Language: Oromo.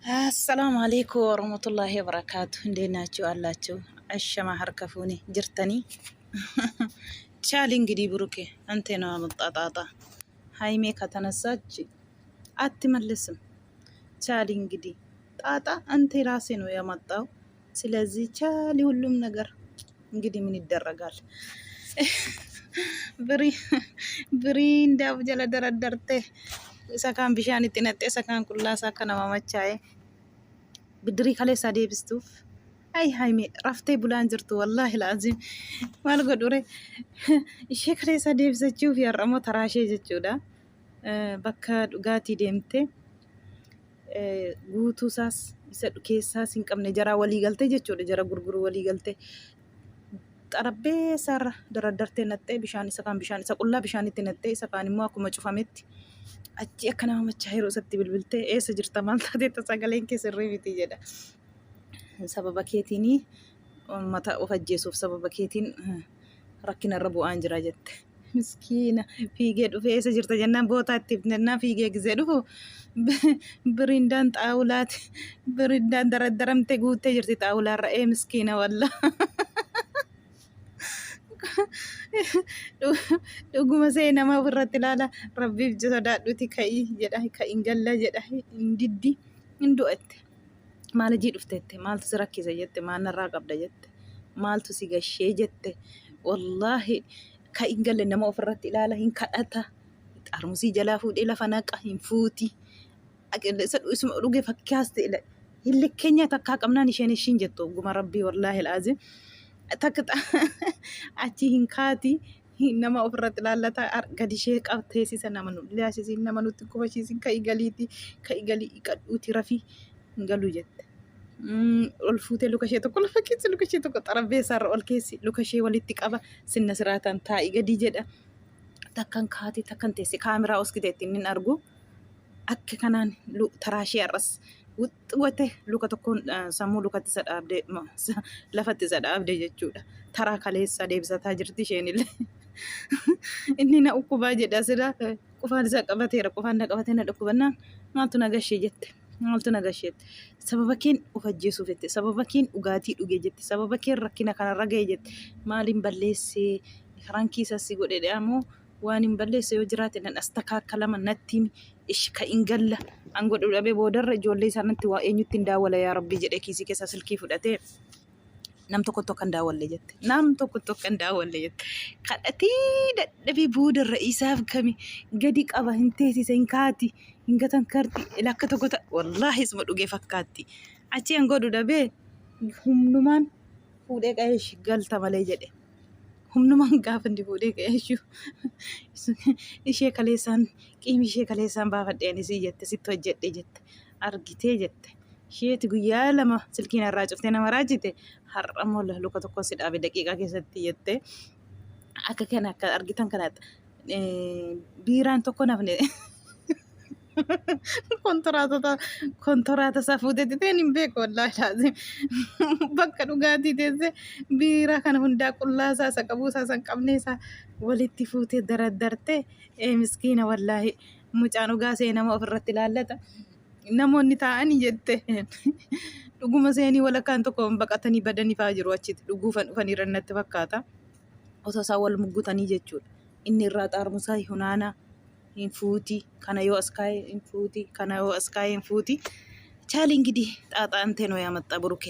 السلام عليكم ورحمة الله وبركاته. دينا شو الله شو الشما هركفوني جرتني شالين قدي بروكي أنت نوع مطاطا هاي ميكا تنساج أتملسم شالين قدي طاطا أنت راسينو يا مطاو سلازي شالي ولوم نجر قدي من الدرجال بري برين داو جلا درته سكان بشاني تنتي سكان كلها سكان ماما شاي بدري خلي سادي بستوف أي هاي مي رفتي بولان جرتو والله العظيم ما لقى دوري إيش خلي سادي بستشوف يا رمو تراشي جتشودا بكا دوغاتي ديمتي guutuu isaas isa keessaas hin qabne jara walii galtee jechuudha. Jara gurguru walii galtee xarabbeessaarra daraddartee nattee bishaan isa kaan bishaan isa qullaa bishaanitti nattee isa kaan immoo akkuma cufametti achi akka nama machaa yeroo isatti bilbiltee eessa jirta maal taateetta sagaleen kee sirrii miti jedha. Sababa keetiin uummata of ajjeesuuf sababa keetiin rakkinarra bu'aan jira jette. Miskiina fiigee dhufee eessa jirta jennaan bootaatti jennaan fiigee gisee dhufu birindaan xaawulaati birindaan daraddaramte guuttee jirti xaawulaarra miskiina walla. Dhuguma seenama ofirratti ilaala rabbiif sodaadhuti ka'ii jedha ka'in galla jedha hin diddi hin du'atte. Maal ijii dhufteette maaltu si rakkisa jette maal narraa qabda jette maaltu si gashee jette wallaahi ka'in galle nama ofirratti ilaala hin kadhata xarmusii jalaa fuudhee lafa naqa hin fuuti isuma dhuge fakkaaste hin likkeenya takkaa qabnaan isheen ishiin jettu guma rabbii wallaahi al'aazim takka achi hin kaati nama ofirratti ilaallata gadi ishee qabteessisa nama nu ilaasisiin nama nutti kofashiisin ka'i galiiti ka'i galii qadhuuti rafii hin galuu jette. Ol fuutee luka ishee tokko lafa keessa luka ishee tokko xarabbeessaarra ol keessi luka ishee walitti qaba sinna siraataan taa'i gadi jedha. Takkan kaati takkan teesse kaameraa oskiteetti inni argu akka kanaan taraashee arras wuxxuwate luka tokkoon sammuu lukatti isa dhaabdee lafatti isa dhaabdee jechuudha. Taraa kaleessa deebisataa jirti isheenillee. Inni na ukkubaa jedha sira qufaan isaa qabateera qufaan na qabatee na dhukkubannaan maaltu na gashee jette. Maaltu na gasheette sababa keen of ajjeesuuf jette sababa keen dhugaatii dhugee jette sababa keen rakkina kanarra ga'e jette maaliin balleessee rankii sassi godhedhe ammoo waan hin balleesse yoo jiraate nan as takaakalama natti ish ka hin galla an godhu dhabee boodarra ijoollee isaanitti waa eenyutti hin daawwala yaa rabbii jedhee kiisii keessa silkii fudhatee nam tokko tokko hin daawwalle jette nam tokko tokko hin daawwalle jette kadhatii dadhabee boodarra isaaf kami gadi qaba hin teessise hin kaati. Hingatan karti lakka tokko wallaahi isuma dhugee fakkaatti achi an godhu dhabee humnumaan fuudhee qayeesh galta malee jedhe humnumaan gaafa inni fuudhee qayeeshu ishee kaleessaan qiimi ishee kaleessaan baafadheen isii jette sitti hojjedhe jette argitee jette isheeti guyyaa lama silkiin irraa cuftee nama raajite har'a molla luka tokko si dhaabe daqiiqaa keessatti jette akka kana akka argitan kanaatti biiraan tokko nafne. Kontoraata isaa fuutetti ta'een hin beeku wallaahi laazim bakka dhugaatii teesse biiraa kana hundaa qullaasaa isa qabuusaa isa hin qabne isaa walitti fuutee daraddarte miskiina wallaahi mucaan dhugaa seenama ofirratti ilaallata namoonni taa'anii jette dhuguma seenii walakkaan tokko baqatanii badanii fa'aa jiru achitti dhuguufan dhufanii rannatti fakkaata osoo isaan wal muggutanii jechuudha inni irraa xaarmusaa hunaanaa. Hin fuuti kana yoo as kaa'e hin fuuti kana yoo as kaa'e hin fuuti chaali እንግዲህ ጣጣ አንተ ነው ያመጣ ብሩኬ